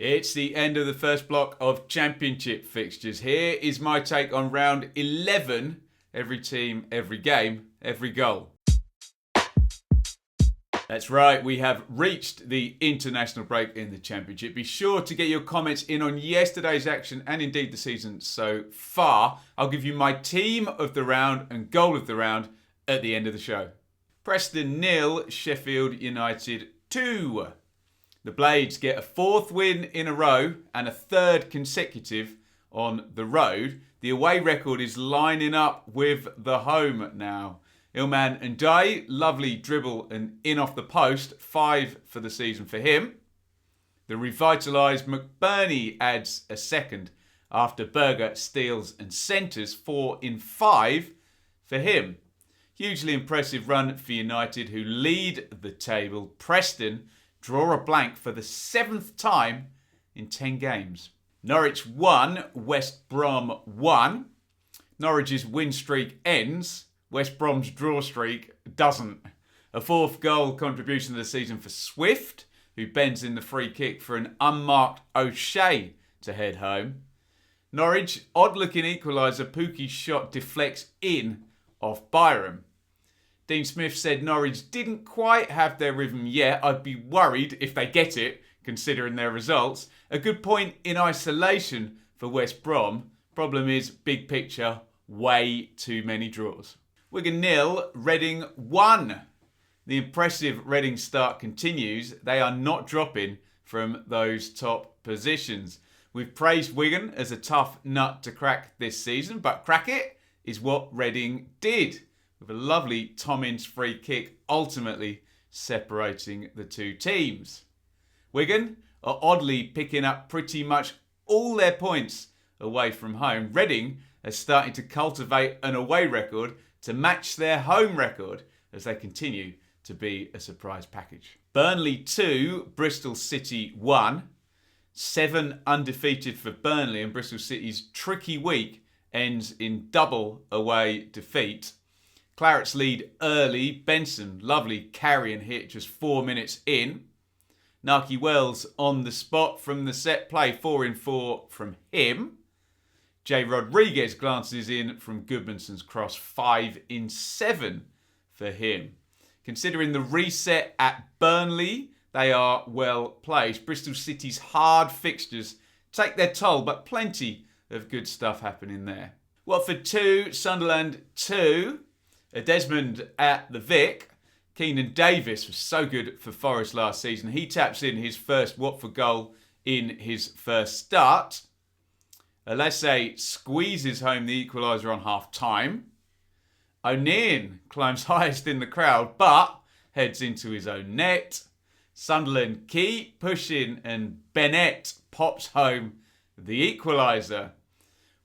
It's the end of the first block of Championship fixtures. Here is my take on round 11. Every team, every game, every goal. That's right, we have reached the international break in the Championship. Be sure to get your comments in on yesterday's action and indeed the season so far. I'll give you my team of the round and goal of the round at the end of the show. Preston 0, Sheffield United 2. The Blades get a fourth win in a row and a third consecutive on the road. The away record is lining up with the home now. Ilman Ndiaye, lovely dribble and in off the post, 5 for the season for him. The revitalised McBurney adds a second after Berger steals and centres, 4 in 5 for him. Hugely impressive run for United, who lead the table. Preston draw a blank for the 7th time in 10 games. Norwich 1, West Brom 1. Norwich's win streak ends. West Brom's draw streak doesn't. A 4th goal contribution of the season for Swift, who bends in the free kick for an unmarked O'Shea to head home. Norwich, odd-looking equaliser. Pukki's shot deflects in off Byram. Dean Smith said Norwich didn't quite have their rhythm yet. I'd be worried if they get it, considering their results. A good point in isolation for West Brom. Problem is, big picture, way too many draws. Wigan 0, Reading 1. The impressive Reading start continues. They are not dropping from those top positions. We've praised Wigan as a tough nut to crack this season, but crack it is what Reading did, with a lovely Tom Ince free kick ultimately separating the two teams. Wigan are oddly picking up pretty much all their points away from home. Reading are starting to cultivate an away record to match their home record as they continue to be a surprise package. Burnley 2, Bristol City 1. 7 undefeated for Burnley, and Bristol City's tricky week ends in double away defeat. Clarets lead early. Benson, lovely carry and hit just 4 minutes in. Nahki Wells on the spot from the set play, 4 in 4 from him. Jay Rodriguez glances in from Goodmanson's cross, 5 in 7 for him. Considering the reset at Burnley, they are well placed. Bristol City's hard fixtures take their toll, but plenty of good stuff happening there. Watford 2, Sunderland 2. A Desmond at the Vic. Keenan Davis was so good for Forest last season. He taps in his first Watford goal in his first start. Alese squeezes home the equaliser on half-time. O'Neill climbs highest in the crowd, but heads into his own net. Sunderland keep pushing, and Bennett pops home the equaliser.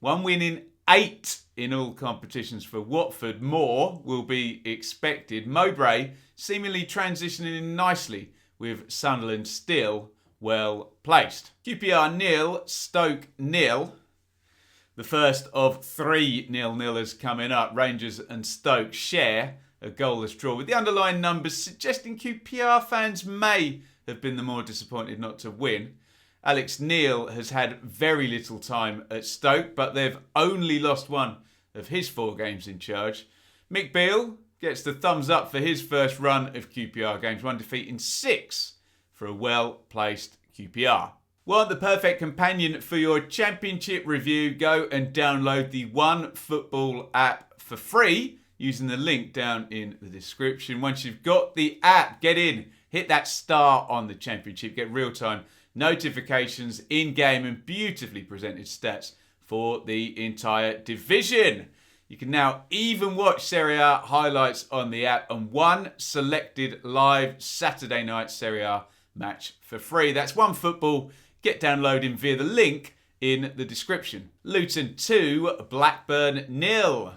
1 win in 8 in all competitions for Watford. More will be expected. Mowbray seemingly transitioning in nicely, with Sunderland still well placed. QPR 0, Stoke 0. The first of 3 0-0ers coming up. Rangers and Stoke share a goalless draw, with the underlying numbers suggesting QPR fans may have been the more disappointed not to win. Alex Neil has had very little time at Stoke, but they've only lost 1 of his 4 games in charge. Mick Beale gets the thumbs up for his first run of QPR games, 1 defeat in 6 for a well-placed QPR. Want the perfect companion for your Championship review? Go and download the OneFootball app for free using the link down in the description. Once you've got the app, get in, hit that star on the Championship, get real-time notifications in-game and beautifully presented stats for the entire division. You can now even watch Serie A highlights on the app and 1 selected live Saturday night Serie A match for free. That's OneFootball. Get downloading via the link in the description. Luton 2, Blackburn 0.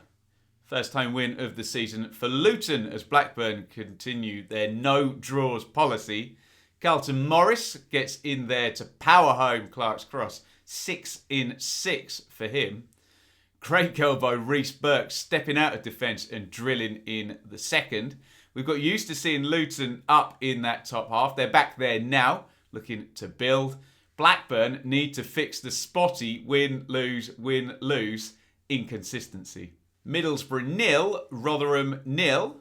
First home win of the season for Luton as Blackburn continue their no draws policy. Carlton Morris gets in there to power home Clark's Cross, 6 in 6 for him. Great goal by Reece Burke, stepping out of defence and drilling in the second. We've got used to seeing Luton up in that top half. They're back there now, looking to build. Blackburn need to fix the spotty win, lose inconsistency. Middlesbrough 0, Rotherham 0.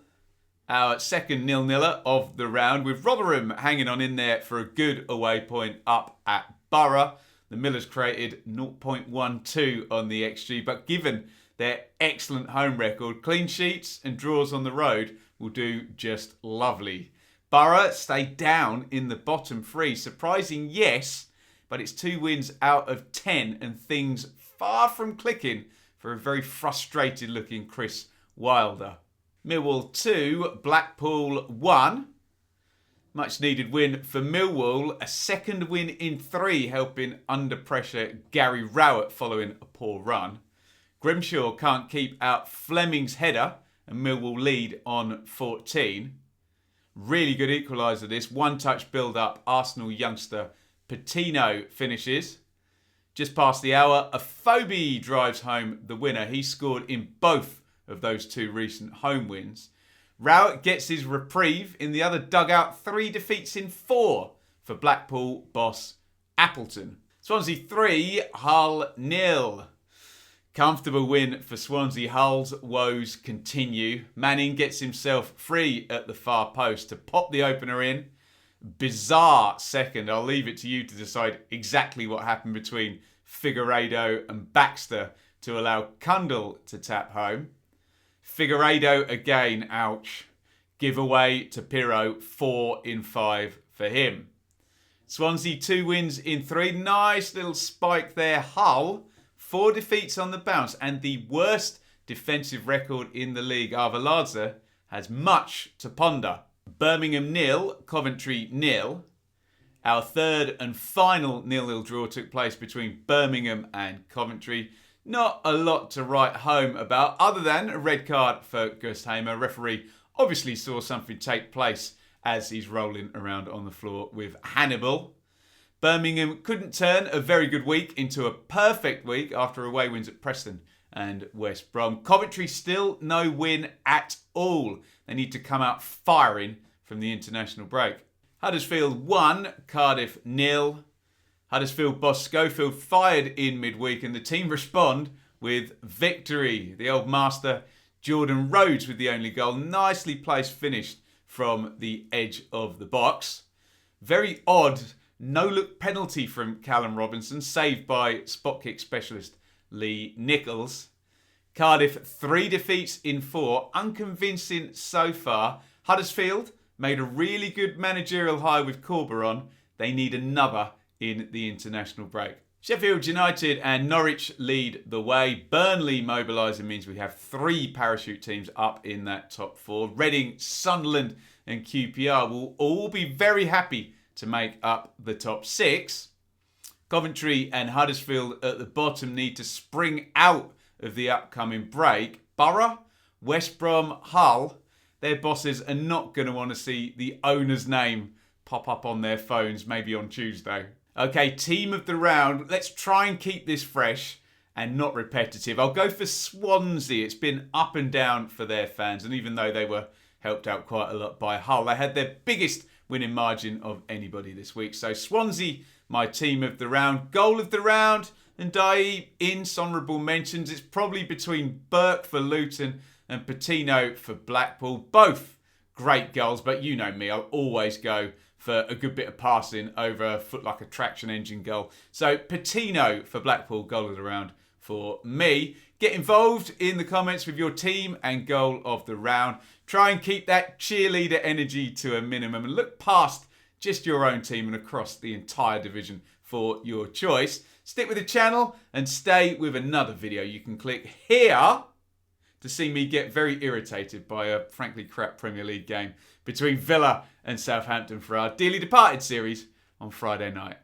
Our second 0-0er of the round, with Rotherham hanging on in there for a good away point up at Borough. The Millers created 0.12 on the XG, but given their excellent home record, clean sheets and draws on the road will do just lovely. Borough stay down in the bottom three. Surprising, yes, but it's 2 wins out of 10 and things far from clicking for a very frustrated looking Chris Wilder. Millwall 2, Blackpool 1. Much needed win for Millwall. A second win in 3, helping under pressure Gary Rowett following a poor run. Grimshaw can't keep out Fleming's header and Millwall lead on 14. Really good equaliser this. One touch build up. Arsenal youngster Patino finishes. Just past the hour, Afobe drives home the winner. He scored in both of those 2 recent home wins. Rowett gets his reprieve in the other dugout. 3 defeats in 4 for Blackpool boss Appleton. Swansea 3, Hull 0. Comfortable win for Swansea. Hull's woes continue. Manning gets himself free at the far post to pop the opener in. Bizarre second. I'll leave it to you to decide exactly what happened between Figueiredo and Baxter to allow Cundle to tap home. Figueiredo again, ouch. Giveaway to Pirro, 4 in 5 for him. Swansea 2 wins in 3. Nice little spike there. Hull 4 defeats on the bounce and the worst defensive record in the league. Arveladze has much to ponder. Birmingham 0, Coventry 0. Our third and final 0-0 draw took place between Birmingham and Coventry. Not a lot to write home about other than a red card for Gus Hamer. Referee obviously saw something take place as he's rolling around on the floor with Hannibal. Birmingham couldn't turn a very good week into a perfect week after away wins at Preston and West Brom. Coventry still no win at all. They need to come out firing from the international break. Huddersfield 1, Cardiff 0. Huddersfield boss Schofield fired in midweek and the team respond with victory. The old master Jordan Rhodes with the only goal. Nicely placed finish from the edge of the box. Very odd no-look penalty from Callum Robinson, saved by spot kick specialist Lee Nichols. Cardiff 3 defeats in 4, unconvincing so far. Huddersfield made a really good managerial hire with Corberon. They need another in the international break. Sheffield United and Norwich lead the way. Burnley mobilising means we have 3 parachute teams up in that top 4. Reading, Sunderland and QPR will all be very happy to make up the top 6. Coventry and Huddersfield at the bottom need to spring out of the upcoming break. Borough, West Brom, Hull, their bosses are not going to want to see the owner's name pop up on their phones, maybe on Tuesday. Okay, team of the round. Let's try and keep this fresh and not repetitive. I'll go for Swansea. It's been up and down for their fans, and even though they were helped out quite a lot by Hull, they had their biggest winning margin of anybody this week. So Swansea, my team of the round. Goal of the round, and in honourable mentions. It's probably between Burke for Luton and Patino for Blackpool. Both great goals, but you know me, I'll always go for a good bit of passing over a foot like a traction engine goal. So Patino for Blackpool, goal of the round for me. Get involved in the comments with your team and goal of the round. Try and keep that cheerleader energy to a minimum and look past just your own team and across the entire division for your choice. Stick with the channel and stay with another video. You can click here to see me get very irritated by a frankly crap Premier League game between Villa and Southampton for our Dearly Departed series on Friday night.